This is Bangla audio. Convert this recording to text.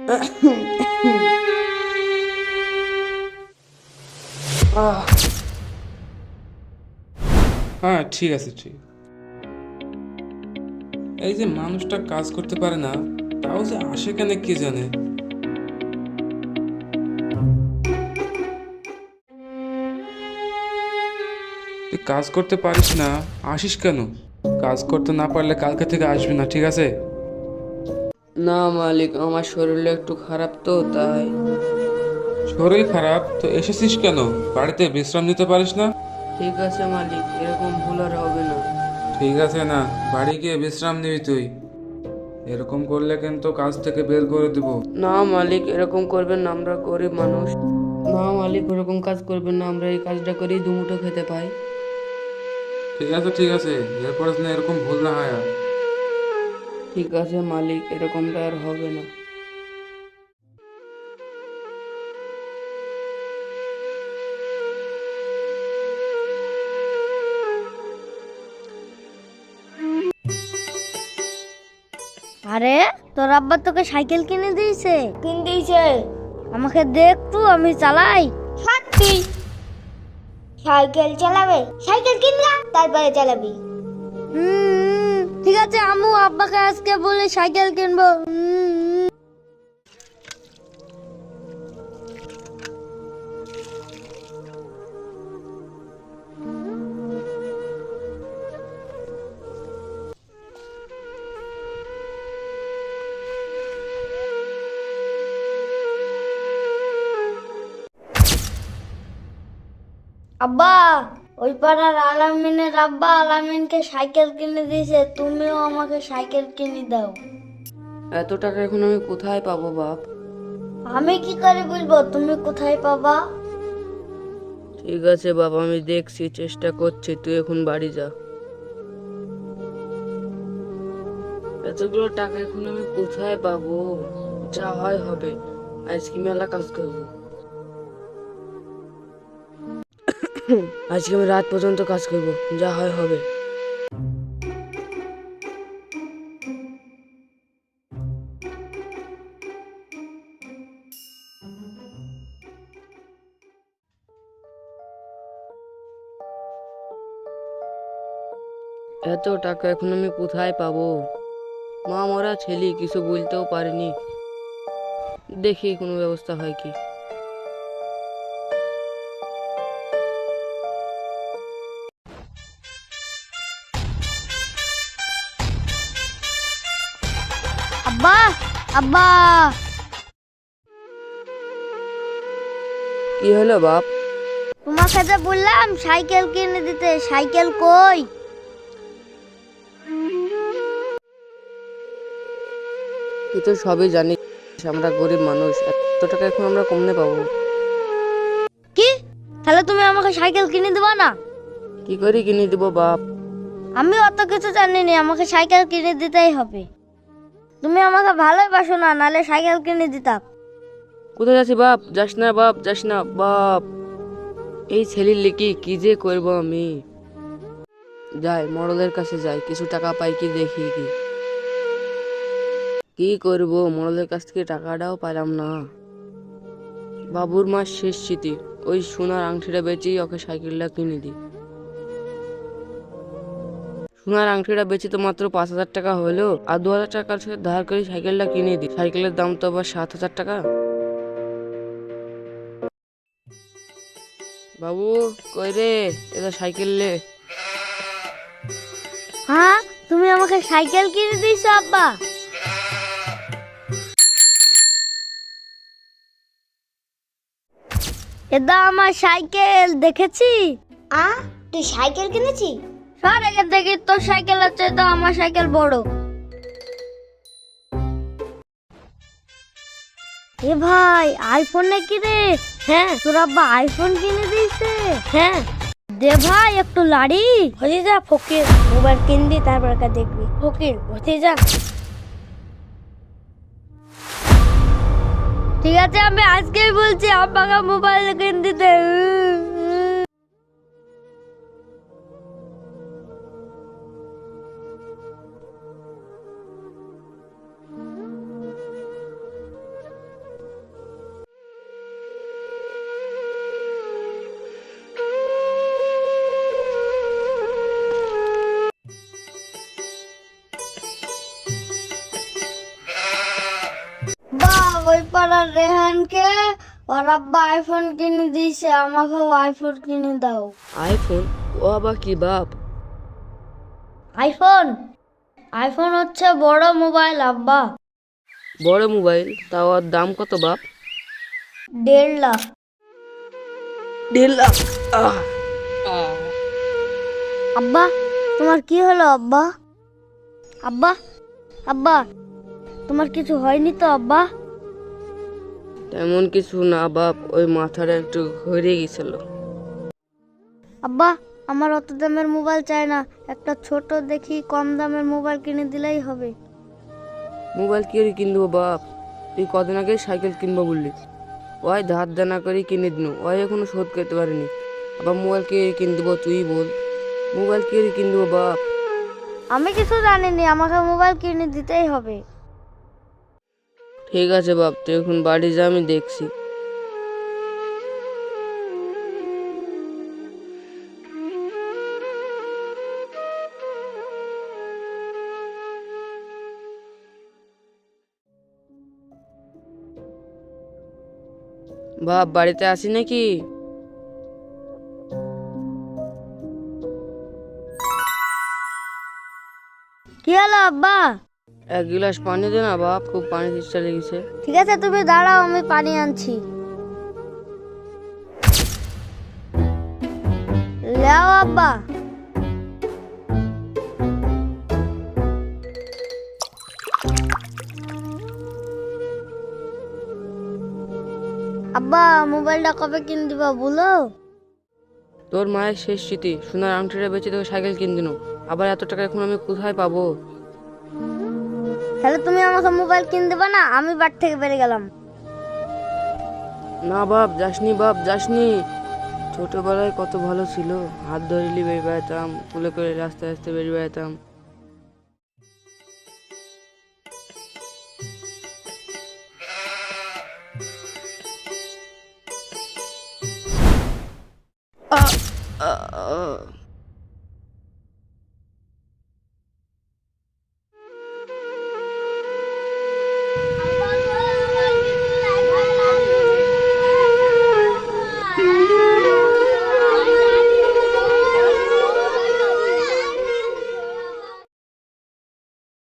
হ্যাঁ, ঠিক আছে, ঠিক। এই যে মানুষটা কাজ করতে পারে না, তাও যে আসে কেন কে জানে। তুই কাজ করতে পারিস না, আসিস কেন? কাজ করতে না পারলে কালকে থেকে আসবি না, ঠিক আছে? না মালিক, আমার শরীরটা একটু খারাপ তো তাই। শরীর খারাপ তো এসেছিস কেন? বাড়িতে বিশ্রাম নিতে পারিস না? ঠিক আছে মালিক, এরকম ভুল আর হবে না। ঠিক আছে না, বাড়ি গিয়ে বিশ্রাম নিবি তুই। এরকম করলে কিন্তু কাজ থেকে বের করে দিব। না মালিক, এরকম করবেন না, আমরা গরিব মানুষ। না মালিক, ওরকম কাজ করবেন না, আমরা এই কাজটা করেই দুমুঠো খেতে পাই। ঠিক আছে, ঠিক আছে, এরপরে যেন এরকম ভুল না হয় আর। ঠিক আছে মালিক, এরকমটা আর হবে না। আরে, তোর আব্বা তোকে সাইকেল কিনে দিয়েছে? কিন দিয়েছে। আমাকে দে একটু, আমি চালাই। সত্যি? সাইকেল চালাবে? সাইকেল কিনলা তারপরে চালাবি। ঠিক আছে, আম্মু আব্বাকে আজকে বলে সাইকেল কিনবো। আব্বা, ওই পাড়ার আলামিনের আব্বা আলামিনকে সাইকেল কিনে দিয়েছে, তুমিও আমাকে সাইকেল কিনে দাও। এত টাকা এখন আমি কোথায় পাবো বাপ? আমি কি করে বলবো তুমি কোথায় পাবা? ঠিক আছে বাপ, আমি দেখছি, চেষ্টা করছি, তুই এখন বাড়ি যা। এতগুলো টাকা এখন আমি কোথায় পাবো? যা হয় হবে, আজকে মেলা কাজ করবো। আজকে আমি রাত পর্যন্ত কাজ করবো, যা হয় হবে। এত টাকা এখন আমি কোথায় পাবো? মা মরা ছেলে, কিছু বলতেও পারিনি। দেখি কোনো ব্যবস্থা হয় কি। আব্বা, আব্বা, কি হলো বাপ? তোমাকে যে বললাম সাইকেল কিনে দিতে, সাইকেল কই? তুই তো সবই জানিস, আমরা গরিব মানুষ, এত টাকা এখন আমরা কমনে পাবো? কি? তাহলে তুমি আমাকে সাইকেল কিনে দিবা না? কি করে কিনে দিব বাপ? আমি অত কিছু জানি না, আমাকে সাইকেল কিনে দিতেই হবে। তুমি আমাকে ভালোবাসো না, নালে সাইকেল কিনে দিতাম। কোথায় যাচ্ছি বাপ? যাস না বাপ, যাস না বাপ। এই ছেলের লিখি কি যে করবো আমি। যাই মরলের কাছে যাই, কিছু টাকা পাই কি দেখি। কি করব, মরলের কাছ থেকে টাকাটাও পাইলাম না। বাবুর মার শেষ স্মৃতি, ওই সোনার আংটিটা বেচেই ওকে সাইকেলটা কিনে দিই। সোনার আংটিটা বেচে তো মাত্র 5,000 টাকা হলো, আর 2,000 টাকার সাথে ধার করে সাইকেলটা কিনে দিই। সাইকেলের দাম তো আবার 7,000 টাকা। বাবু, কই রে? এটা সাইকেল লে। হ্যাঁ, তুমি আমাকে সাইকেল কিনে দিয়েছো আব্বা? এটা আমার সাইকেল, দেখেছি। আ, তুই সাইকেল কিনেছি? সর এখান থেকে, তোর সাইকেল আছে তো আমার সাইকেল বড়। এ ভাই, আইফোন নাকি রে? হ্যাঁ, তোর আব্বা আইফোন কিনে দিয়েছে। হ্যাঁ, দে ভাই একটু লাড়ি। হয়ে যা ফকির, মোবাইল কিনবি তারপর দেখবি। ফকির হতে যা। ঠিক আছে, আমি আজকেই বলছি আব্বাকে মোবাইল কিনে দিতে। ওই পাড়ার রেহানকে ওর আব্বা আইফোন কিনে দিয়েছে, আমাকেও আইফোন কিনে দাও। আইফোন? ও আবার কি বাপ? আইফোন আইফোন হচ্ছে বড় মোবাইল আব্বা। বড় মোবাইল? তাও ওর দাম কত বাপ? 1.5 লাখ। 1.5 লাখ? আব্বা তোমার কি হলো আব্বা? আব্বা আব্বা তোমার কিছু হয়নি তো আব্বা? তেমন কিছু না বাপ, ওই মাথাটা একটু ঘুরে গেছিল। আব্বা আমার অত দামের মোবাইল চাই না, একটা ছোট দেখি কম দামের মোবাইল কিনে দিলেই হবে। মোবাইল কি করে কিনবো বাপ? তুই কদিন আগে সাইকেল কিনবো বললি, ওই ধার দেনা করে কিনে দিন, ওই এখনো শোধ করতে পারিনি। আবার মোবাইল কি করে কিনে দেবো তুই বল? মোবাইল কি করে কিনে দেবো বাপ? আমি কিছু জানিনি, আমাকে মোবাইল কিনে দিতেই হবে। ঠিক আছে বাপ, তুই এখন বাড়ি যা, আমি দেখছি। বাপ বাড়িতে আছি নাকি? কি হলো আব্বা? 1 গ্লাস পানি দে না বাপ, খুব পানি তেষ্টা লেগেছে। ঠিক আছে তুমি দাঁড়াও, আমি পানি আনছি। লাও আব্বা। আব্বা মোবাইলটা কবে কিনে দিবা বলো? তোর মায়ের শেষ স্মৃতি, সোনার আংটিটা বেচে তোকে সাইকেল কিনে দিন, আবার এত টাকা এখন আমি কোথায় পাবো? তাহলে তুমি আমাকে মোবাইল কিনে দেবা না? আমি বাড়ি থেকে বেরিয়ে গেলাম। না বাপ যাসনি, বাপ যাসনি। ছোটবেলায় কত ভালো ছিল, হাত ধরে বেরিয়ে বেড়াতাম, কুলে করে রাস্তায় রাস্তায় বেরিয়ে বেড়াতাম।